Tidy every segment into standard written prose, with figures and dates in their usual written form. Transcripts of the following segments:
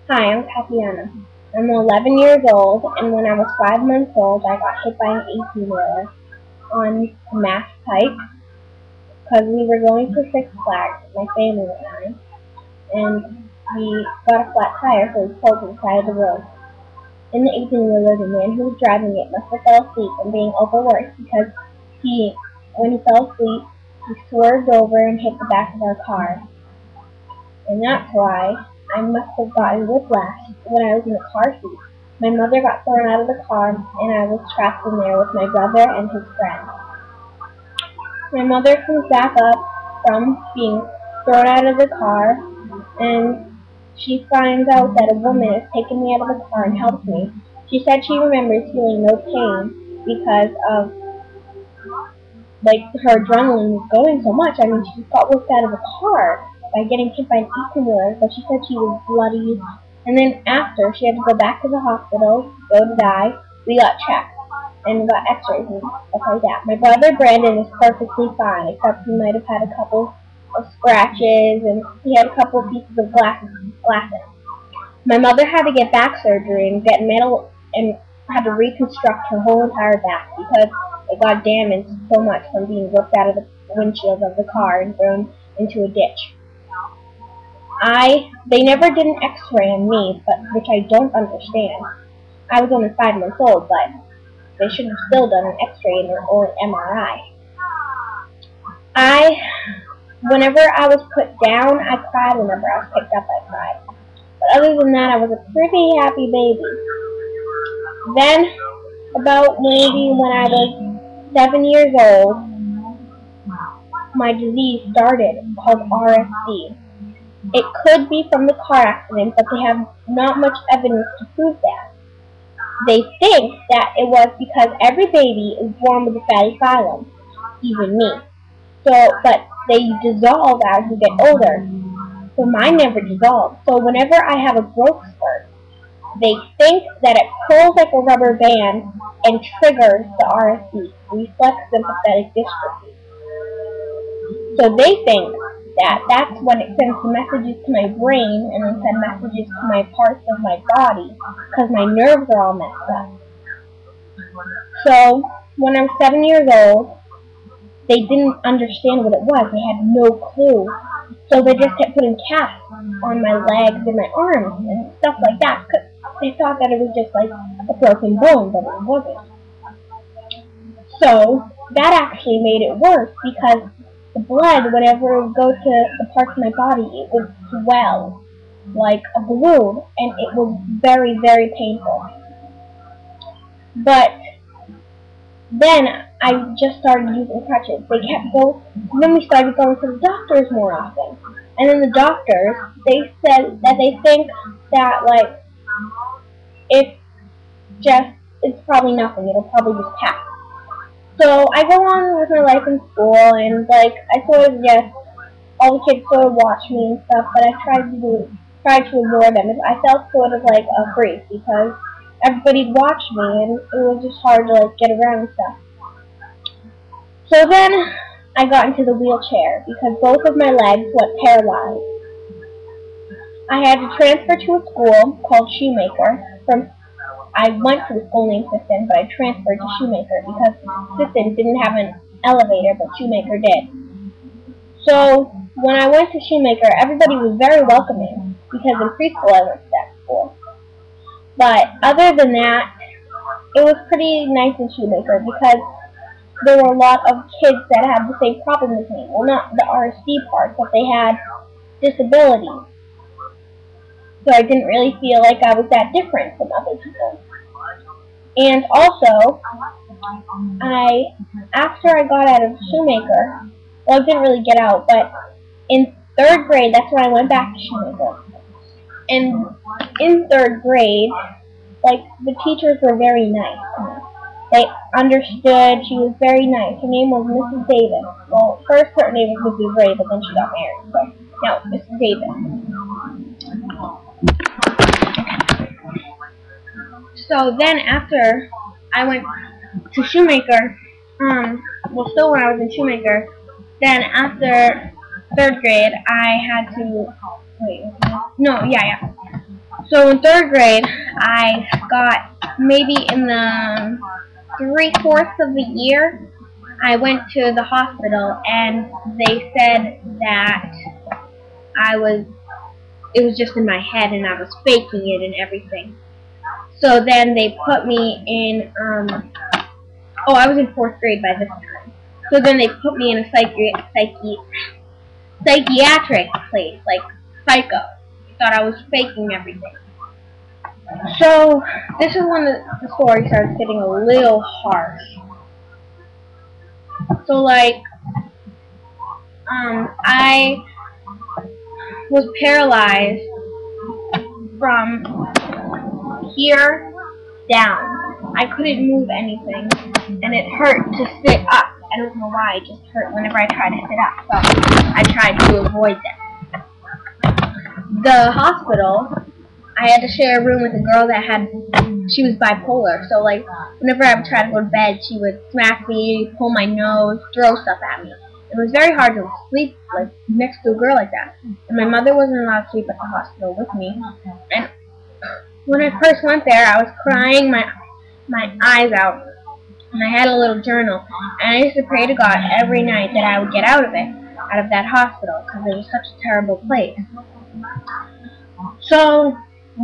Hi, I'm Tatiana. I'm 11 years old, and when I was 5 months old, I got hit by an 18-wheeler on Mass Pike because we were going to Six Flags, my family and I, and we got a flat tire, so we pulled to the side of the road. In the 18-wheeler, the man who was driving it must have fell asleep and being overworked because when he fell asleep, he swerved over and hit the back of our car. And that's why I must have gotten whiplash when I was in the car seat. My mother got thrown out of the car, and I was trapped in there with my brother and his friend. My mother comes back up from being thrown out of the car, and she finds out that a woman has taken me out of the car and helped me. She said she remembers feeling no pain because of her adrenaline was going so much. I mean, she just got whipped out of the car by getting hit by an 18-wheeler, but she said she was bloody. And then after, she had to go back to the hospital, go to die. We got checked and got x-rays and stuff like that. My brother Brandon is perfectly fine, except he might have had a couple of scratches and he had a couple of pieces of glasses. My mother had to get back surgery and get metal and had to reconstruct her whole entire back because it got damaged so much from being whipped out of the windshield of the car and thrown into a ditch. They never did an x-ray on me, which I don't understand. I was only 5 months old, but they should have still done an x-ray or an MRI. Whenever I was put down, I cried. Whenever I was picked up, I cried. But other than that, I was a pretty happy baby. Then, about maybe when I was 7 years old, my disease started, called RSD. It could be from the car accident, but they have not much evidence to prove that. They think that it was because every baby is born with a fatty phylum, even me. But they dissolve as you get older. So mine never dissolved. So whenever I have a growth spurt, they think that it pulls like a rubber band and triggers the RSD, reflex sympathetic dystrophy. So they think that that's when it sends the messages to my brain and then sends messages to my parts of my body because my nerves are all messed up. So when I was 7 years old, they didn't understand what it was. They had no clue. So they just kept putting casts on my legs and my arms and stuff like that. They thought that it was just like a broken bone, but it wasn't. So that actually made it worse because the blood, whenever it would go to the parts of my body, it would swell like a balloon, and it was very, very painful. But then I just started using crutches. Then we started going to the doctors more often. And then the doctors, they said that they think that, it's probably nothing. It'll probably just pass. So I go on with my life in school, and I sort of all the kids sort of watch me and stuff, but I tried to ignore them. I felt sort of like a freak because everybody watched me, and it was just hard to get around and stuff. So then I got into the wheelchair because both of my legs went paralyzed. I had to transfer to a school called Shoemaker. I went to a school named Sisson, but I transferred to Shoemaker because Sisson didn't have an elevator, but Shoemaker did. So when I went to Shoemaker, everybody was very welcoming because in preschool I went to that school. But other than that, it was pretty nice in Shoemaker because there were a lot of kids that had the same problem as me. Well, not the RSD part, but they had disabilities. So I didn't really feel like I was that different from other people. And also, after I got out of Shoemaker, well, I didn't really get out, but in 3rd grade, that's when I went back to Shoemaker. And in 3rd grade, the teachers were very nice to me. They understood. She was very nice. Her name was Mrs. Davis. Well, first her name was Mrs. Ray, but then she got married. So now it's Mrs. Davis. So then after I went to Shoemaker, still when I was in Shoemaker, then after 3rd grade, I had to, So in 3rd grade, I got maybe in the 3/4 of the year, I went to the hospital and they said that it was just in my head and I was faking it and everything. So then they put me in, I was in 4th grade by this time. So then they put me in a psychiatric place, like psycho. They thought I was faking everything. So this is when the story starts getting a little harsh. So like, I was paralyzed from here down. I couldn't move anything, and it hurt to sit up. I don't know why, it just hurt whenever I tried to sit up, so I tried to avoid that. The hospital, I had to share a room with a girl that she was bipolar, so like, whenever I would try to go to bed, she would smack me, pull my nose, throw stuff at me. It was very hard to sleep like next to a girl like that. And my mother wasn't allowed to sleep at the hospital with me. And when I first went there, I was crying my eyes out. And I had a little journal. And I used to pray to God every night that I would get out of that hospital, because it was such a terrible place. So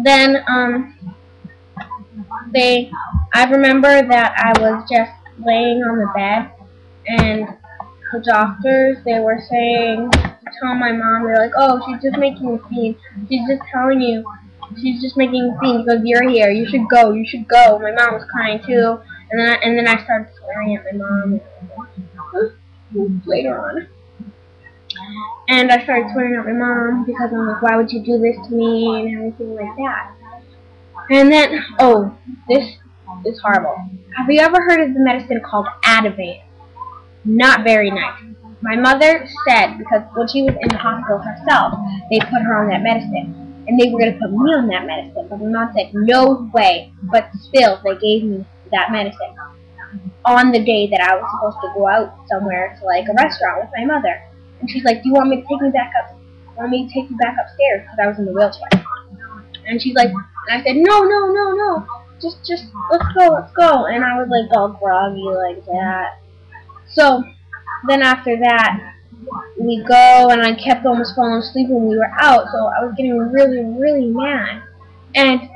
then I remember that I was just laying on the bed, and the doctors, they were saying, telling my mom, they're like, oh, she's just making a scene. She's just telling you, she's just making a scene because you're here. You should go. You should go. My mom was crying too, and then I started swearing at my mom later on. And I started swearing at my mom because I'm like, why would you do this to me and everything like that. And then, oh, this is horrible. Have you ever heard of the medicine called Ativan? Not very nice. My mother said, because when she was in the hospital herself, they put her on that medicine. And they were going to put me on that medicine. But my mom said, no way. But still, they gave me that medicine on the day that I was supposed to go out somewhere to like a restaurant with my mother. And she's like, do you want me to take you back up? Want me to take you back upstairs? Because I was in the wheelchair. And she's like, and I said, no. Just, let's go. And I was like all groggy like that. So then after that, we go, and I kept almost falling asleep when we were out, so I was getting really, really mad. And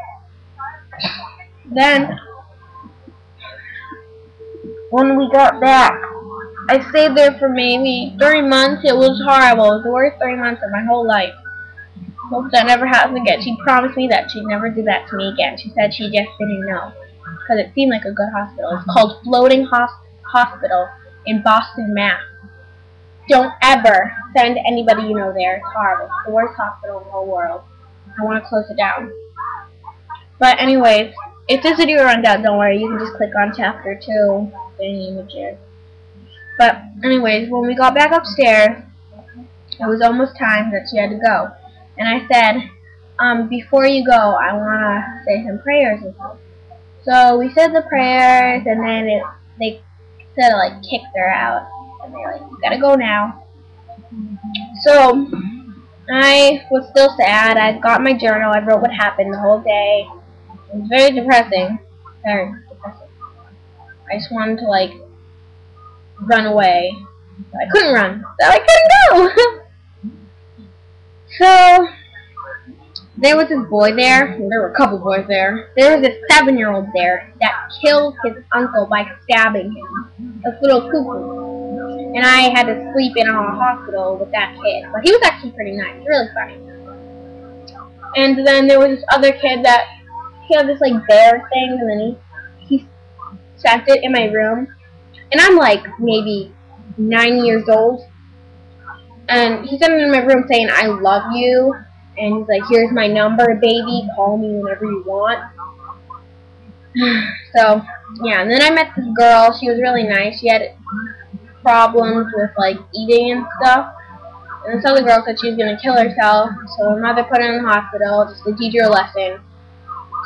then when we got back, I stayed there for maybe 3 months. It was horrible. It was the worst 3 months of my whole life. Hope that never happens again. She promised me that she'd never do that to me again. She said she just didn't know, because it seemed like a good hospital. It's called Floating Hospital in Boston, Mass. Don't ever send anybody you know there. It's horrible. It's the worst hospital in the whole world. I want to close it down. But anyways, if this video runs out, don't worry. You can just click on chapter 2, the images. But anyways, when we got back upstairs, it was almost time that she had to go. And I said, before you go, I want to say some prayers with you. So we said the prayers, and then they said to like kicked her out. And they're like, you gotta go now. So I was still sad. I got my journal. I wrote what happened the whole day. It was very depressing. Very depressing. I just wanted to like run away. But I couldn't run. So I couldn't go. So there was this boy there. Well, there were a couple boys there. There was this 7-year-old there that killed his uncle by stabbing him. This little cuckoo. And I had to sleep in a hospital with that kid. But he was actually pretty nice. Really funny. And then there was this other kid that he had this like bear thing, and then he sent it in my room. And I'm like maybe 9 years old. And he sent it in my room saying, I love you. And he's like, here's my number, baby. Call me whenever you want. So, yeah. And then I met this girl. She was really nice. She had problems with, like, eating and stuff. And this other girl said she was going to kill herself. So her mother put her in the hospital just to teach her a lesson.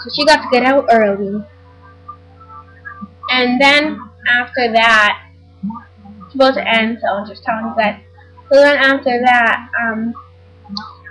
So she got to get out early. And then, after that, it's supposed to end, so I'm just telling you guys. So then after that,